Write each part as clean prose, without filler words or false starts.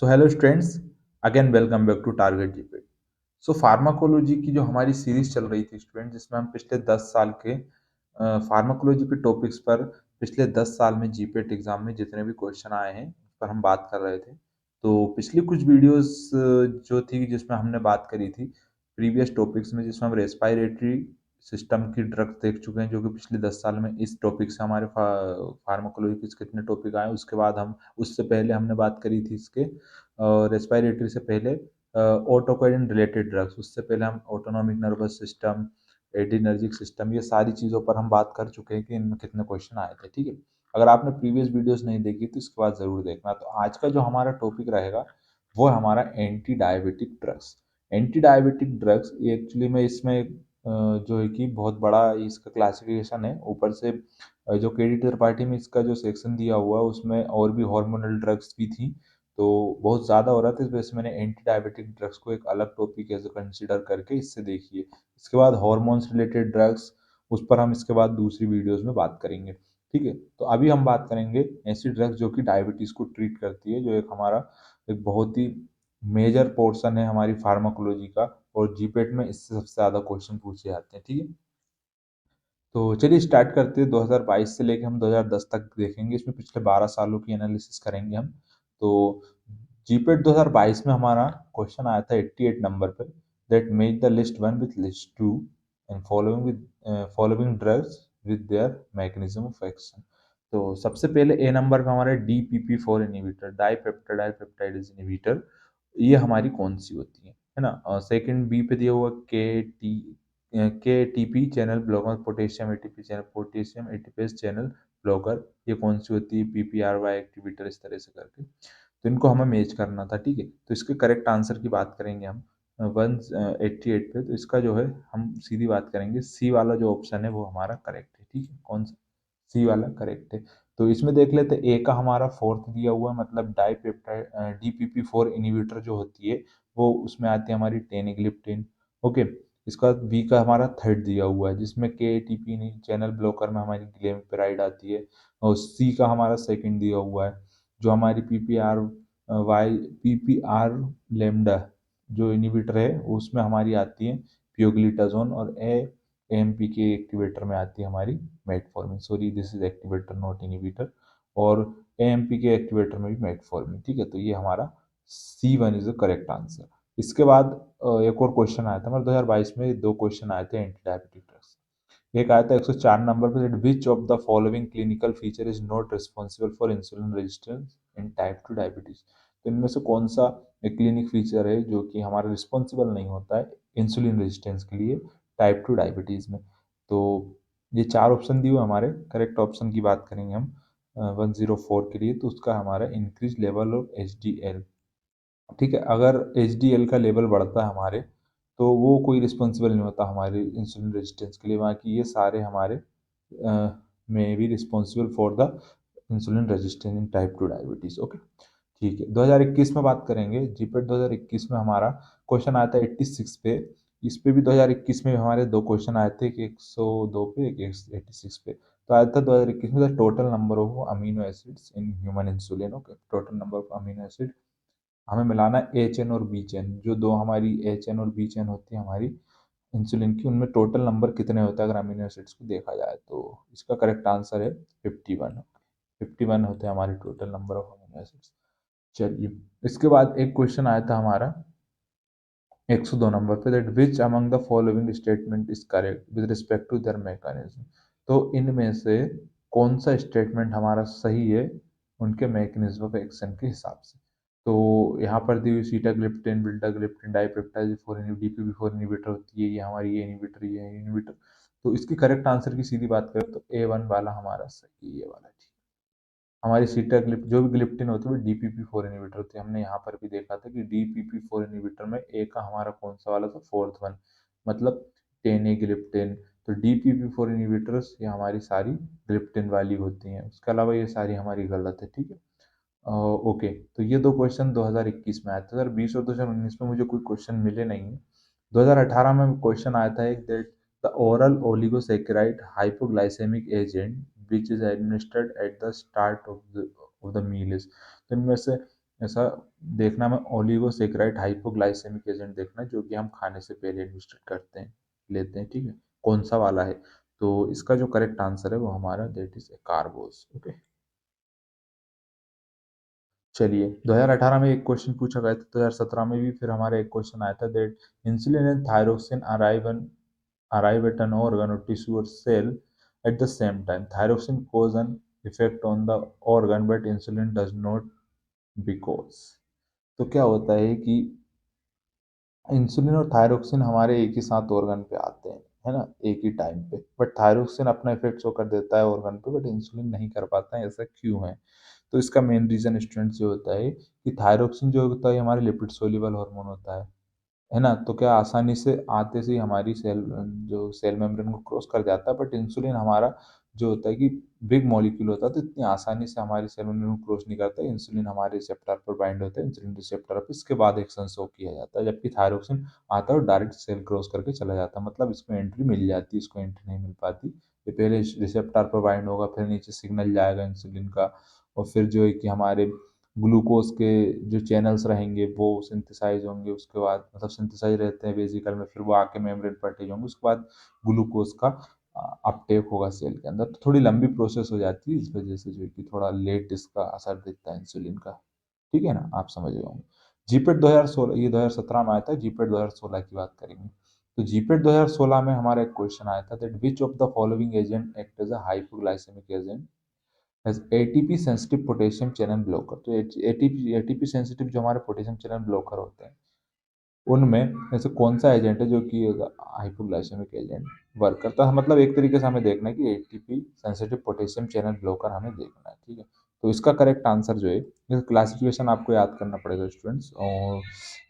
So hello students, again welcome back to target GPAT. So pharmacology की जो हमारी series चल रही थी स्टूडेंट, जिसमें हम पिछले 10 साल के फार्माकोलॉजी के टॉपिक्स पर पिछले 10 साल में जीपीट एग्जाम में जितने भी क्वेश्चन आए हैं उस पर हम बात कर रहे थे। तो पिछली कुछ वीडियोस जो थी जिसमें हमने बात करी थी प्रीवियस टॉपिक्स में, जिसमें हम रेस्पिरेटरी सिस्टम की ड्रग्स देख चुके हैं, जो कि पिछले 10 साल में इस टॉपिक से हमारे फार्माकोलॉजी के कितने टॉपिक आए। उसके बाद हम उससे पहले हमने बात करी थी इसके रेस्पिरेटरी से पहले ऑटोकोइन रिलेटेड ड्रग्स, उससे पहले हम autonomic nervous system, adrenergic system, ये सारी चीज़ों पर हम बात कर चुके हैं कि इनमें कितने क्वेश्चन आए थे। ठीक है, अगर आपने प्रीवियस वीडियोस नहीं देखी तो इसके बाद ज़रूर देखना। तो आज का जो हमारा टॉपिक रहेगा वो है हमारा anti diabetic drugs. Anti diabetic drugs actually में इसमें जो है कि बहुत बड़ा इसका क्लासिफिकेशन है। ऊपर से जो केडी त्रिपाठी में इसका जो सेक्शन दिया हुआ है उसमें और भी हार्मोनल ड्रग्स भी थी, तो बहुत ज़्यादा हो रहा था। इस वजह से मैंने एंटी डायबिटिक ड्रग्स को एक अलग टॉपिक एज कंसिडर करके इससे देखिए। इसके बाद हॉर्मोन्स रिलेटेड ड्रग्स, उस पर हम इसके बाद दूसरी वीडियोस में बात करेंगे। ठीक है, तो अभी हम बात करेंगे ऐसी ड्रग्स जो कि डायबिटीज़ को ट्रीट करती है, जो एक हमारा एक बहुत ही मेजर पोर्शन है हमारी फार्माकोलॉजी का, और जीपेट में इससे सबसे ज़्यादा क्वेश्चन पूछे जाते हैं। ठीक है, तो चलिए स्टार्ट करते हैं। 2022 से लेके हम 2010 तक देखेंगे, इसमें पिछले 12 सालों की एनालिसिस करेंगे हम। तो जीपेट 2022 में हमारा क्वेश्चन आया था 88 नंबर पे, that make the list one with list two and following drugs with their mechanism of action. तो सबसे पहले ए नंबर पे हमारे DPP4 inhibitor, dipeptide peptidase inhibitor, ये हमारी कौन सी होती है ना। सेकंड बी पे दिया हुआ KTP channel blocker, potassium ATP channel, potassium ATPase channel blocker, ये कौन सी होती है, PPRY एक्टिवेटर, इस तरह से करके। तो इनको हमें मैच करना था। ठीक है, तो इसके करेक्ट आंसर की बात करेंगे हम 188 पे। तो इसका जो है हम सीधी बात करेंगे, सी वाला जो ऑप्शन है वो हमारा करेक्ट है। ठीक है, कौन सा, सी वाला करेक्ट है। तो इसमें देख लेते, ए का हमारा फोर्थ दिया हुआ है, मतलब डाइपेप्टाइड DPP4 इनहिबिटर जो होती है वो उसमें आती है हमारी टेनिग्लिप्टिन। ओके, इसका बी का हमारा थर्ड दिया हुआ है, जिसमें KTP चैनल ब्लॉकर में हमारी ग्लेमिपेराइड आती है। और सी का हमारा सेकंड दिया हुआ है, जो हमारी PPR लेमडा जो इनहिबिटर है उसमें हमारी आती है पियोग्लिटाजोन। और AMP के एक्टिवेटर में आती है हमारी metformin. Sorry, this is activator not inhibitor. और AMP के एक्टिवेटर में भी मेटफॉर्मिन। ठीक है, तो ये हमारा C1 is the correct answer. इसके बाद एक और क्वेश्चन आया था हमारे 2022 में, दो क्वेश्चन आए थे एंटी डायबिटिक ड्रग्स। एक आया था 104 नंबर पे, विच of the following clinical feature is not responsible for insulin resistance in type 2 diabetes. तो इनमें से कौन सा एक क्लिनिक फीचर है जो कि हमारा रिस्पॉन्सिबल नहीं होता है इंसुलिन रेजिस्टेंस के लिए टाइप 2 डायबिटीज में। तो ये चार ऑप्शन दिए हुए हमारे, करेक्ट ऑप्शन की बात करेंगे हम 104 के लिए, तो उसका हमारा इंक्रीज लेवल ऑफ HDL। ठीक है, अगर HDL का लेवल बढ़ता है हमारे, तो वो कोई रिस्पॉन्सिबल नहीं होता हमारे इंसुलिन रेजिस्टेंस के लिए। बाकी ये सारे हमारे में भी responsible for the insulin resistance in type 2 diabetes. Okay, ठीक है। 2021 में बात करेंगे, जीपेट 2021 में हमारा क्वेश्चन आया था 86 पे। इस पे भी 2021 में हमारे दो क्वेश्चन आए थे, एक 102 पे, एक 86 पे। तो आया था 2021 में, the total number of amino acids in human insulin. Okay, total number of amino acid हमें मिलाना है ए चेन और बी चेन, जो दो हमारी ए चेन और बी चेन होती है हमारी इंसुलिन की, उनमें टोटल नंबर कितने होते हैं अगर अमीनो एसिड्स को देखा जाए। तो इसका करेक्ट आंसर है 51। 51 होते हैं हमारे total number of amino acids. चलिए, इसके बाद एक क्वेश्चन आया था हमारा 102 नंबर पे, that which among the following statement is correct with respect to their mechanism. तो इनमें से कौन सा स्टेटमेंट हमारा सही है उनके मैकेनिज्म ऑफ एक्शन के हिसाब से। तो यहाँ पर दी हुई सीटाग्लिप्टिन, बिल्टाग्लिप्टिन, डाइपेप्टाइड 4 DPP4 इनहिबिटर होती है, ये हमारी ये इनहिबिटर, ये इनहिबिटर। तो इसकी करेक्ट आंसर की सीधी बात करें तो A1 वाला हमारा सही है, ये वाला। हमारी सीटाग्लिप जो भी ग्लिप्टिन होती है वो DPP4 इनहिबिटर होती है। हमने यहाँ पर भी देखा था कि DPP4 इनहिबिटर में ए का हमारा कौन सा वाला था, फोर्थ वन, मतलब टेनेग्लिप्टिन। तो DPP4 इनहिबिटर्स ये हमारी सारी ग्लिप्टिन वाली होती हैं, उसके अलावा ये सारी हमारी गलत है। ठीक है, ओके। तो ये दो क्वेश्चन 2021 में आए थे। 2020 और 2019 में मुझे कोई क्वेश्चन मिले नहीं है। 2018 में क्वेश्चन आया था एक, that the oral oligosaccharide hypoglycemic agent which is administered at the start of the meal is. तो इनमें से ऐसा देखना में ओलिगोसेकेराइड हाइपोग्लाइसेमिक एजेंट देखना है, जो कि हम खाने से पहले एडमिनिस्ट्रेट करते हैं, लेते हैं, ठीक है। कौन सा वाला है? तो इसका जो करेक्ट आंसर है वो हमारा दैट इज कार्बोज। ओके, चलिए 2018 में एक क्वेश्चन पूछा गया था, 2017 में भी फिर हमारा एक क्वेश्चन आया था that insulin and thyroxine arrive at an organ or tissue or cell at the same time. Thyroxine cause an effect on the organ but insulin does not because. तो क्या होता है कि इंसुलिन और थायरोक्सिन हमारे एक ही साथ ऑर्गन पे आते हैं, है ना, एक ही टाइम पे, बट थायरोक्सिन अपना इफेक्ट शो कर देता है ऑर्गन पे, बट इंसुलिन नहीं कर पाता है। ऐसा क्यों है? तो इसका मेन रीजन स्टूडेंट्स जो होता है कि थायरोक्सिन जो होता है हमारे लिपिड सोल्यूबल हार्मोन होता है ना, तो क्या आसानी से आते से ही हमारी सेल मेम्ब्रेन को क्रॉस कर जाता है, बट इंसुलिन हमारा जो होता है कि बिग मॉलिक्यूल होता है, तो इतनी आसानी से हमारी सेल मेम्ब्रेन को क्रॉस नहीं करता है। इंसुलिन हमारे रिसेप्टर पर बाइंड होता है, इंसुलिन रिसेप्टर पर, इसके बाद एक्शन शो किया जाता है, जबकि थायरोक्सिन आता है और डायरेक्ट सेल क्रॉस करके चला जाता है, मतलब इसको एंट्री मिल जाती है, इसको एंट्री नहीं मिल पाती। ये पहले रिसेप्टर पर बाइंड होगा, फिर नीचे सिग्नल जाएगा इंसुलिन का, और फिर जो है कि हमारे ग्लूकोज के जो चैनल्स रहेंगे वो सिंथेसाइज होंगे, उसके बाद मतलब सिंथेसाइज रहते हैं वेसिकल में, फिर वो आके मेम्ब्रेन पर अटैच होंगे, उसके बाद ग्लूकोज का अपटेक होगा सेल के अंदर। तो थोड़ी लंबी प्रोसेस हो जाती है, इस वजह से जो है कि थोड़ा लेट इसका असर दिखता है इंसुलिन का, ठीक है ना, आप समझ गए होंगे। जीपेट 2016, ये 2017 में आया था, जीपेट 2016 की बात करेंगे। तो जीपेट 2016 में हमारा एक क्वेश्चन आया था that which of the following agent act as a hypoglycemic agent as ATP sensitive potassium channel blocker. तो एटीपी सेंसिटिव जो हमारे पोटेशियम चैनल ब्लॉकर होते हैं, उनमें ऐसे कौन सा एजेंट है जो कि हाइपोग्लाइसेमिक एजेंट वर्क करता है? मतलब एक तरीके से हमें देखना है कि ATP sensitive potassium channel blocker हमें देखना है, ठीक है। तो इसका करेक्ट आंसर जो है, ये क्लासिफिकेशन आपको याद करना पड़ेगा स्टूडेंट्स, और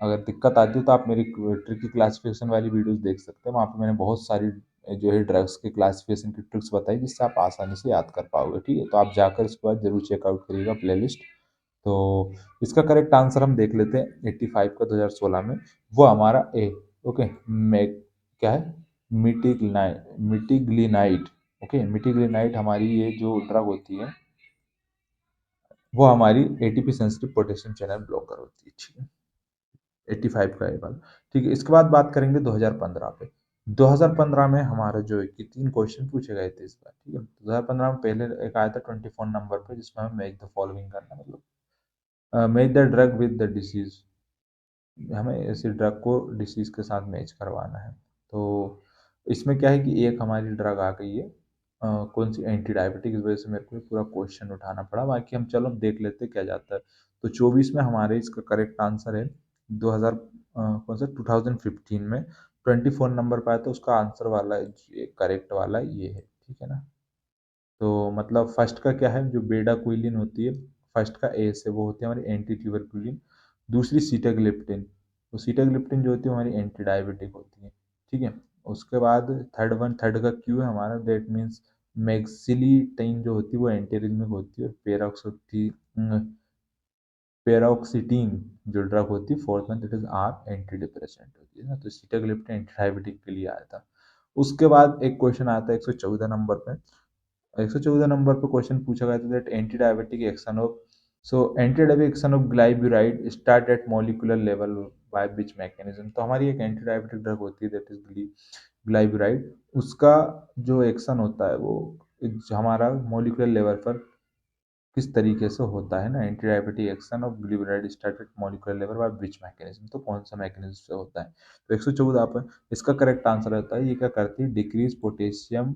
अगर दिक्कत आती है तो आप मेरी ट्रिकी क्लासिफिकेशन वाली वीडियोस देख सकते हैं, वहाँ पे मैंने बहुत सारी जो है ड्रग्स के क्लासिफिकेशन की ट्रिक्स बताई, जिससे आप आसानी से याद कर पाओगे, ठीक है। तो आप जाकर इसके बाद जरूर चेकआउट करिएगा प्लेलिस्ट। तो इसका करेक्ट आंसर हम देख लेते हैं 85 का 2016 में, वो हमारा ए। ओके, मैं क्या है, मिटिग्लिनाइट। ओके, मिटिग्लिनाइट हमारी ये जो ड्रग होती है वो हमारी ATP sensitive potassium channel blocker होती है, ठीक है। 85 का ये वाला, ठीक है। इसके बाद बात करेंगे 2015 पे। 2015 में हमारा जो है कि 3 क्वेश्चन पूछे गए थे इस बार, ठीक है। 2015 में पहले एक आया था 24 नंबर पे, जिसमें हमें मेक द फॉलोइंग करना, मतलब make the drug with the disease, हमें ऐसी ड्रग को डिसीज के साथ मैच करवाना है। तो इसमें क्या है कि एक हमारी ड्रग आ गई है, कौन सी, एंटी डायबिटिक, इस वजह से मेरे को पूरा क्वेश्चन उठाना पड़ा, बाकी हम चलो देख लेते हैं क्या जाता है। तो 24 में हमारे इसका करेक्ट आंसर है 2000, कौन सा, 2015 में 24 नंबर पर आया, तो उसका आंसर वाला करेक्ट वाला ये है, ठीक है ना। तो मतलब फर्स्ट का क्या है, जो बेटा क्विलिन होती है, फर्स्ट का ए से वो होती है हमारी एंटी ट्यूबरकुलिन। दूसरी सीटाग्लिप्टिन, तो सीटाग्लिप्टिन जो होती है हमारी एंटी डायबिटिक होती है, ठीक है। उसके बाद थर्ड का क्यू है हमारा, दैट मीन्स मैक्सिलिटाइन जो होती है वो एंटीरिज्मिक होती है, और पेरोक्सिटीन जो ड्रग होती है फोर्थ में, that is are anti depressant होती है ना। तो सीटाग्लिप्टिन एंटी डायबिटिक के लिए आया था। उसके बाद एक क्वेश्चन आता है 114 नंबर पे। 114 नंबर पे क्वेश्चन पूछा गया था that anti diabetic action of, so anti diabetic action of glyburide start at molecular level by which mechanism. तो हमारी एक एंटी डायबिटिक ड्रग होती है दैट इज ग्लाइब्यूराइड, उसका जो एक्शन होता है वो हमारा मॉलिक्यूलर लेवल पर किस तरीके से होता है ना, antidiabetic action of glyburide started molecular level by which mechanism, तो कौन सा मैकेनिज्म से होता है? तो 114 पर इसका करेक्ट आंसर रहता है, ये क्या करती है, डिक्रीज पोटेशियम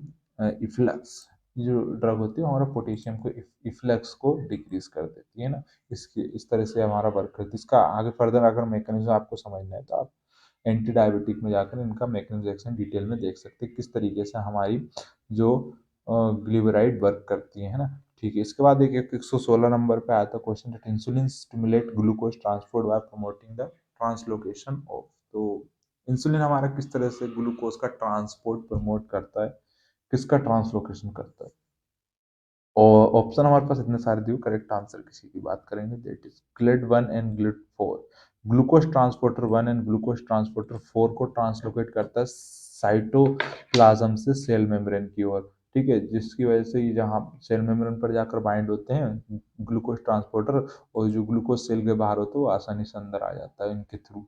इफ्लक्स। ये जो ड्रग होती है हमारा पोटेशियम को इफ्लक्स को डिक्रीज कर देती है ना, इसकी इस तरह से हमारा वर्क करती है। इसका आगे फर्दर अगर मैकेनिज्म आपको समझना है तो आप एंटी डायबिटिक में जाकर इनका मैकेनिज्म एक्शन डिटेल में देख सकते हैं, किस तरीके से हमारी जो ग्लिबराइड वर्क करती है ना, ठीक है। इसके बाद एक 116 नंबर पे आया था question that insulin stimulate glucose transport bye promoting the translocation of. तो इंसुलिन हमारा किस तरह से ग्लूकोज का ट्रांसपोर्ट प्रमोट करता है, किसका ट्रांसलोकेशन करता है? और ऑप्शन हमारे पास इतने सारे दिए, करेक्ट आंसर किसी की बात करेंगे, that is GLUT 1 and GLUT 4। Glucose transporter 1 and glucose transporter 4 को ट्रांसलोकेट करता है साइटोप्लाज्म से सेल मेम्ब्रेन की ओर, ठीक है, जिसकी वजह से ये जहाँ सेल मेम्ब्रेन पर जाकर बाइंड होते हैं ग्लूकोज ट्रांसपोर्टर, और जो ग्लूकोज सेल के बाहर होता है वो आसानी से अंदर आ जाता है इनके थ्रू।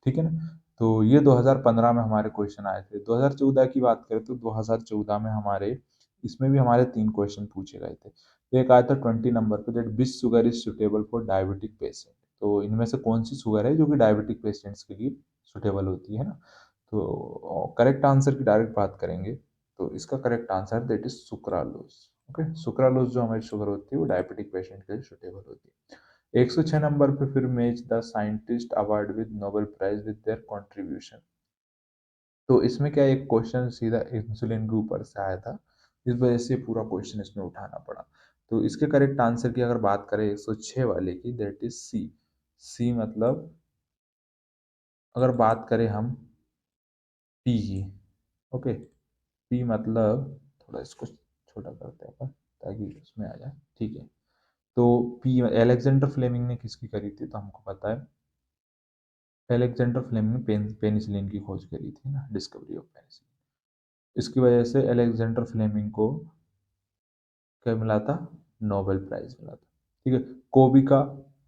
ठीक है ना। तो ये 2015 में हमारे क्वेश्चन आए थे। 2014 की बात करें तो 2014 में हमारे इसमें भी हमारे 3 क्वेश्चन पूछे गए थे। तो एक आया था 20 नंबर पे, that which sugar is suitable for diabetic patient. तो इनमें से कौन सी शुगर है जो कि डायबिटिक पेशेंट्स के लिए सुटेबल होती है ना। तो करेक्ट आंसर की डायरेक्ट बात करेंगे तो इसका correct answer that is sucralose. Okay, sucralose जो हमारी शुगर होती है वो डायबिटिक पेशेंट के लिए सुटेबल होती है। 106 नंबर पे फिर match the scientist award with Nobel prize with their contribution. तो इसमें क्या, एक क्वेश्चन सीधा इंसुलिन के ऊपर से आया था, इस वजह से पूरा क्वेश्चन इसमें उठाना पड़ा। तो इसके करेक्ट आंसर की अगर बात करें 106 वाले की, दैट इज सी। सी मतलब अगर बात करें हम पी की, ओके, पी मतलब थोड़ा इसको छोटा करते हैं अपन ताकि उसमें आ जाए। ठीक है, तो पी एलेक्जेंडर फ्लेमिंग ने किसकी करी थी, तो हमको पता है एलेक्जेंडर फ्लेमिंग ने पेनिसिलिन की खोज करी थी ना, डिस्कवरी ऑफ पेनिसिलिन। इसकी वजह से एलेक्जेंडर फ्लेमिंग को क्या मिला था, नोबेल प्राइज मिला था। ठीक है, कोबिका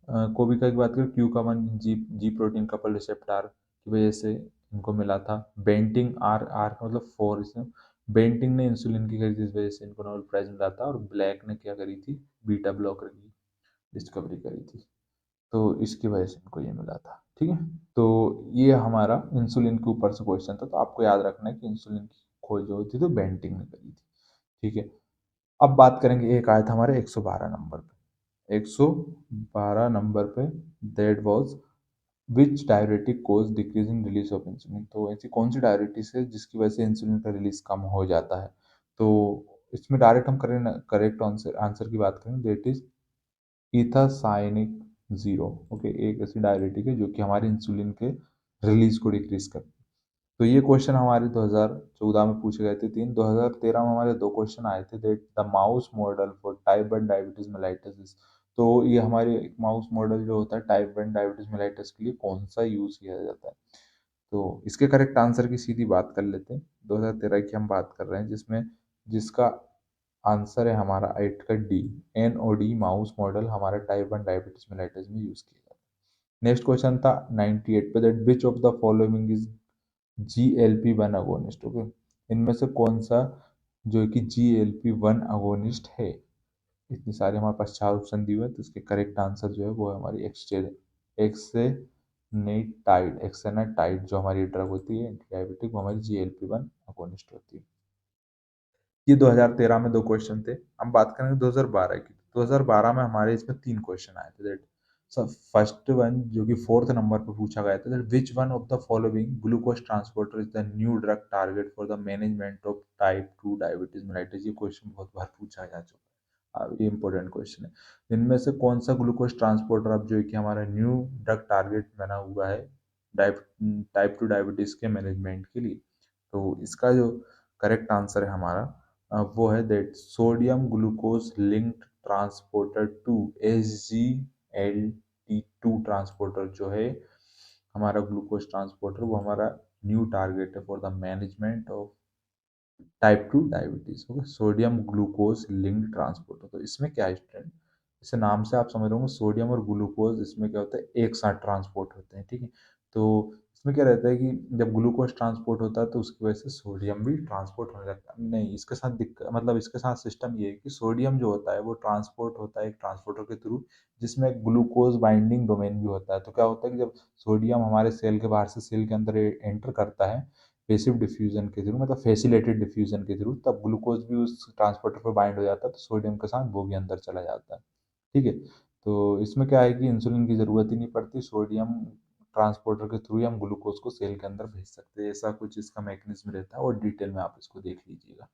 कोबिका की बात करें, क्यूकामन जी जी प्रोटीन कपल रिसेप्टार की वजह से इनको मिला था। बेंटिंग आर आर का मतलब 4, इसमें बेंटिंग ने इंसुलिन की करी थी, इस वजह से इनको नोबेल प्राइज मिला था। और ब्लैक ने क्या करी थी, बीटा ब्लॉकर की डिस्कवरी करी थी, तो इसकी वजह से इनको ये मिला था। ठीक है, तो ये हमारा इंसुलिन के ऊपर से क्वेश्चन था। तो आपको याद रखना है कि इंसुलिन की खोज जो होती थी तो बेंटिंग ने करी थी। ठीक है, अब बात करेंगे, एक आया था हमारे 112 नंबर पे। 112 नंबर पे, that was which diuretic cause decreasing release of insulin. तो ऐसी कौन सी डायरेटिक्स है जिसकी वजह से इंसुलिन का रिलीज कम हो जाता है। तो इसमें डायरेक्ट हम करें करेक्ट आंसर आंसर की बात करें, दैट इज इथासाइनिक जीरो। ओके, एक ऐसी डायरेटिक है जो कि हमारे इंसुलिन के रिलीज को डिक्रीज करती है। तो ये क्वेश्चन हमारे 2014 में पूछे गए थे 3। 2013 में हमारे 2 क्वेश्चन आए थे, that the mouse model for type 1 diabetes mellitus. तो ये हमारे माउस मॉडल जो होता है टाइप 1 डायबिटीज मेलाइटस के लिए कौन सा यूज किया जाता है। तो इसके करेक्ट आंसर की सीधी बात कर लेते हैं। 2013 की हम बात कर रहे हैं, जिसमें जिसका आंसर है हमारा 8 का डी, NOD माउस मॉडल हमारा टाइप 1 डायबिटीज मेलाइटस में यूज किया जाता है। नेक्स्ट क्वेश्चन था 98 पे, that which of the following is GLP-1 agonist. Okay, इनमें से कौन सा जो कि GLP-1 अगोनिस्ट है। इतनी सारे हमारे पास 4 ऑप्शन दिए हुए हैं, तो इसके करेक्ट आंसर जो है वो है हमारी एक्सेनाटाइड जो हमारी ड्रग होती है एंटी डायबिटिक, वो हमारी GLP-1 अगोनिस्ट होती है। ये 2013 में 2 क्वेश्चन थे। हम बात करेंगे 2012 की। 2012 में हमारे इसमें 3 क्वेश्चन आए थे, दैट सर फर्स्ट वन जो कि 4th नंबर पे पूछा गया था, that which one of the following glucose transporter is the new drug target for the management of type 2 diabetes mellitus. ये क्वेश्चन बहुत बार पूछा जा चुका है, ये इंपॉर्टेंट क्वेश्चन है। इनमें से कौन सा ग्लूकोज ट्रांसपोर्टर अब जो है कि हमारा न्यू ड्रग टारगेट बना हुआ है टाइप 2 डायबिटीज के मैनेजमेंट के लिए। तो इसका जो करेक्ट आंसर है हमारा वो है that sodium glucose linked transporter 2, SGLT2 transporter जो है हमारा ग्लूकोज ट्रांसपोर्टर, वो हमारा न्यू टारगेट है for the management of type 2 diabetes. Okay, sodium glucose linked transporter. तो इसमें क्या है स्टूडेंट, इसे नाम से आप समझ रहे होंगे, सोडियम और ग्लूकोज इसमें क्या होता है एक साथ ट्रांसपोर्ट होते हैं। ठीक है, तो इसमें क्या रहता है कि जब ग्लूकोज ट्रांसपोर्ट होता है तो उसकी वजह से सोडियम भी ट्रांसपोर्ट होने लगता है। नहीं, इसके साथ दिक्कत मतलब इसके साथ सिस्टम ये है कि सोडियम जो होता है वो ट्रांसपोर्ट होता है एक ट्रांसपोर्टर के थ्रू, जिसमें ग्लूकोज बाइंडिंग डोमेन भी होता है। तो क्या होता है कि जब सोडियम हमारे सेल के बाहर से सेल के अंदर एंटर करता है पैसिव डिफ्यूजन के थ्रू, मतलब फैसिलिटेड डिफ्यूजन के थ्रू, तब ग्लूकोज भी उस ट्रांसपोर्टर पर बाइंड हो जाता है, तो सोडियम के साथ वो भी अंदर चला जाता है। ठीक है, तो इसमें क्या है कि इंसुलिन की ज़रूरत ही नहीं पड़ती, सोडियम ट्रांसपोर्टर के थ्रू ही हम ग्लूकोज को सेल के अंदर भेज सकते हैं। ऐसा कुछ इसका मैकेनिज्म रहता है और डिटेल में आप इसको देख लीजिएगा।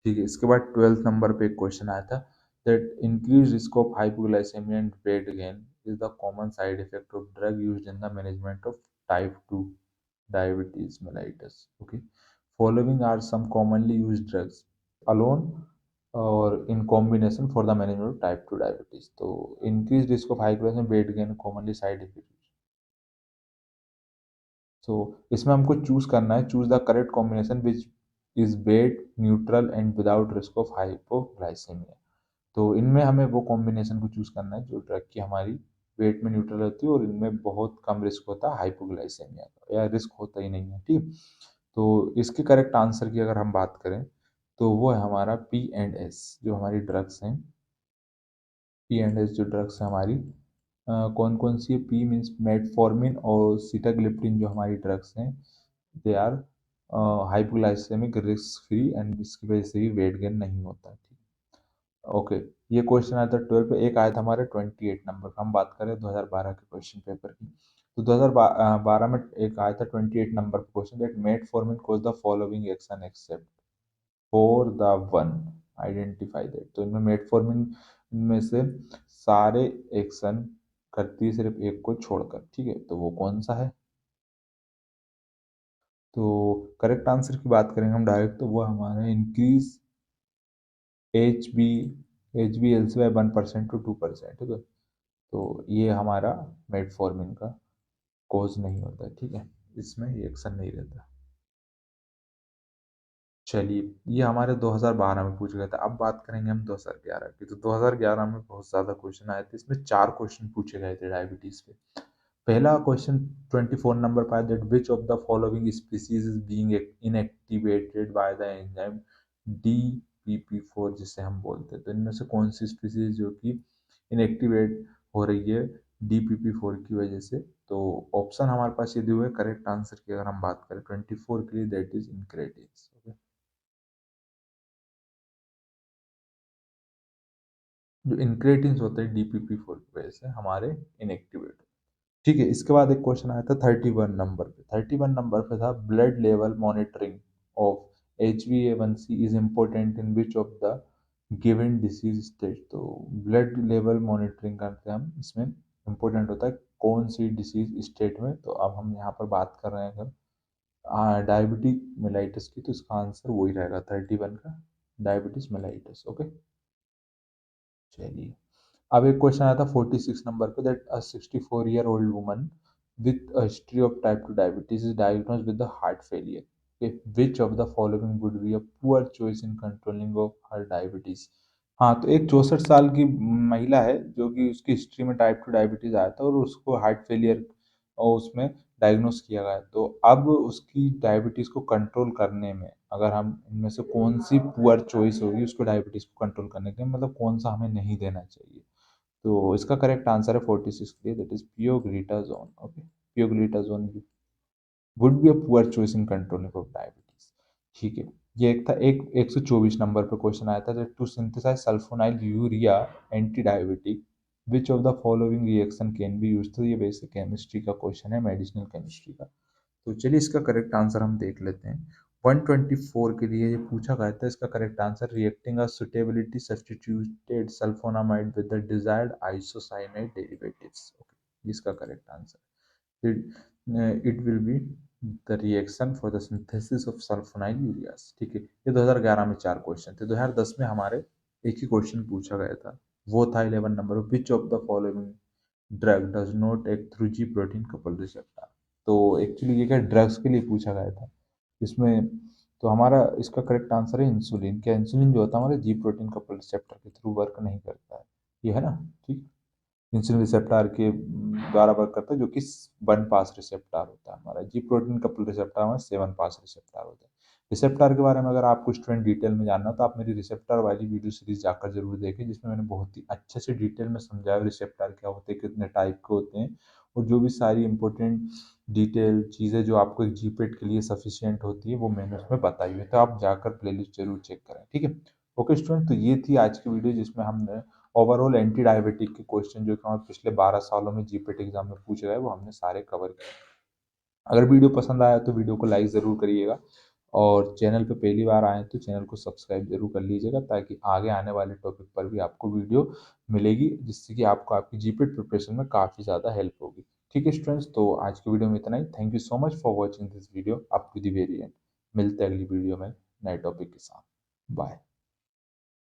ठीक है, इसके बाद 12th नंबर पे एक क्वेश्चन आया था, that increase risk of hypoglycemia and weight gain is the common side effect of drug used in the management of type 2 diabetes mellitus. Okay, following are some commonly used drugs alone or in combination for the management of type 2 diabetes. तो increased risk of high glycemic weight gain commonly side effects. So इसमें हमको choose करना है, choose the correct combination which is weight neutral and without risk of hypoglycemia. तो इनमें हमें वो combination को चूज करना है जो ड्रग की हमारी वेट में न्यूट्रल होती है और इनमें बहुत कम रिस्क होता है हाइपोग्लाइसेमिया का, या रिस्क होता ही नहीं है। ठीक, तो इसके करेक्ट आंसर की अगर हम बात करें तो वो है हमारा P&S, जो हमारी ड्रग्स हैं। P&S जो ड्रग्स है हमारी कौन कौन सी है? पी मीन्स मेटफॉर्मिन और सीटाग्लिप्टिन जो हमारी ड्रग्स हैं, they are hypoglycemic risk free and इसकी वजह से भी वेट गेन नहीं होता है। ओके, ये क्वेश्चन आया था 12 पे, एक आया था हमारे 28 नंबर का। हम बात करें 2012 के क्वेश्चन पेपर की, तो 2012 में एक आया था 28 नंबर का question, that metformin cause the following action except for the one, identify that. तो इनमें मेटफॉर्मिन में से सारे एक्शन करती है सिर्फ एक को छोड़कर। ठीक है, तो वो कौन सा है? तो करेक्ट आंसर की बात करेंगे हम डायरेक्ट, तो वो हमारा increase H B L C by 1% to 2%। ठीक है, तो ये हमारा मेटफॉर्मिन का कोज नहीं होता है। ठीक है, इसमें ये एक्शन नहीं रहता। चलिए, ये हमारे 2012 में पूछ गया था। अब बात करेंगे हम 2011 की। तो 2011 में बहुत ज़्यादा क्वेश्चन आए थे, इसमें 4 क्वेश्चन पूछे गए थे डायबिटीज़ पे। पहला क्वेश्चन 24 नंबर पर है, that which of the following species is being inactivated by the enzyme DPP4, जिसे हम बोलते हैं। तो इनमें से कौन सी स्पीसीज जो कि इनएक्टिवेट हो रही है DPP4 की वजह से? तो ऑप्शन हमारे पास ये दिए हुए, करेक्ट आंसर की अगर हम बात करें 24 के लिए, दैट इज इंक्रेटिन्स। जो इंक्रेटिन्स होते हैं DPP4 की वजह से हमारे इनएक्टिवेट। ठीक है, इसके बाद एक क्वेश्चन आया था 31 नंबर पे। 31 नंबर पे था, blood level monitoring of HbA1c is important in which of the given disease stage. तो ब्लड लेवल मॉनिटरिंग करते हैं हम, इसमें इम्पोर्टेंट होता है कौन सी डिसीज स्टेट में? तो अब हम यहाँ पर बात कर रहे हैं अगर डायबिटिक मेलाइटिस की, तो इसका आंसर वही रहेगा 31 का, डायबिटिस मेलाइटिस। ओके, चलिए, अब एक क्वेश्चन आया था 46 नंबर पे, that a 64-year-old woman with a history of type 2 diabetes is diagnosed with the heart failure. Okay, which of the following would be a poor choice in controlling of her diabetes? हाँ, तो एक 64 साल की महिला है जो कि उसकी हिस्ट्री में टाइप 2 डायबिटीज आया था और उसको हार्ट फेलियर और उसमें डायग्नोस किया गया है। तो अब उसकी डायबिटीज को कंट्रोल करने में अगर हम इनमें से कौन सी पुअर चॉइस होगी उसको डायबिटीज को कंट्रोल करने के लिए, मतलब कौन सा हमें नहीं देना चाहिए? तो इसका करेक्ट आंसर है 46 के लिए, that is pioglitazone. Okay, pioglitazone would be a poor choice in controlling of diabetes. ठीक है, ये एक था। एक 124 नंबर पे क्वेश्चन आया था, that to synthesize sulfonyl urea anti diabetic which of the following reaction can be use. तो ये बेसिक केमिस्ट्री का क्वेश्चन है, मेडिसिनल केमिस्ट्री का। तो चलिए, इसका करेक्ट आंसर हम देख लेते हैं। 124 के लिए ये पूछा गया था, इसका correct answer, reacting a suitability substituted sulfonamide with the desired isocyanide derivatives. Okay, इसका correct answer, it will be the reaction for the synthesis of sulfonyl ureas. ठीक है, ये 2011 में 4 क्वेश्चन थे। 2010 में हमारे एक ही क्वेश्चन पूछा गया था, वो था 11 number, which of the following drug does not act through ji protein couple receptor. तो एक्चुअली ये क्या ड्रग्स के लिए पूछा गया था इसमें, तो हमारा इसका करेक्ट आंसर है इंसुलिन। क्या इंसुलिन जो होता है हमारे जी प्रोटीन कपल रिसेप्टर के थ्रू वर्क नहीं करता है, ये है ना। ठीक, इंसुलिन रिसेप्टर के द्वारा वर्क करता है, जो कि 1 पास रिसेप्टर होता है। हमारा जी प्रोटीन कपल रिसेप्टर हमारा 7 पास रिसेप्टर होता है। रिसेप्टर के बारे में अगर आपको स्टूडेंट डिटेल में जानना हो तो आप मेरी रिसेप्टर वाली वीडियो सीरीज जाकर जरूर देखें, जिसमें मैंने बहुत ही अच्छे से डिटेल में समझाया रिसेप्टर क्या होते हैं, कितने टाइप के होते हैं, और जो भी सारी इंपॉर्टेंट डिटेल चीज़ें जो आपको एक जीपेट के लिए सफिशियंट होती है वो मैंने उसमें बताई हुई है। तो आप जाकर प्लेलिस्ट जरूर चेक करें। ठीक है, ओके स्टूडेंट, तो ये थी आज की वीडियो जिसमें हमने ओवरऑल एंटी डायबिटिक के क्वेश्चन जो कि हमारे पिछले 12 सालों में जीपेट एग्जाम में पूछे गए वो हमने सारे कवर किए। अगर वीडियो पसंद आया तो वीडियो को लाइक ज़रूर करिएगा, और चैनल पे पहली बार आए तो चैनल को सब्सक्राइब जरूर कर लीजिएगा, ताकि आगे आने वाले टॉपिक पर भी आपको वीडियो मिलेगी, जिससे कि आपको आपकी जीपेट प्रिपरेशन में काफ़ी ज़्यादा हेल्प होगी। ठीक है स्टूडेंट्स, तो आज की वीडियो में इतना ही। Thank you so much for watching this video up to the very end. मिलते हैं अगली वीडियो में नए टॉपिक के साथ। बाय।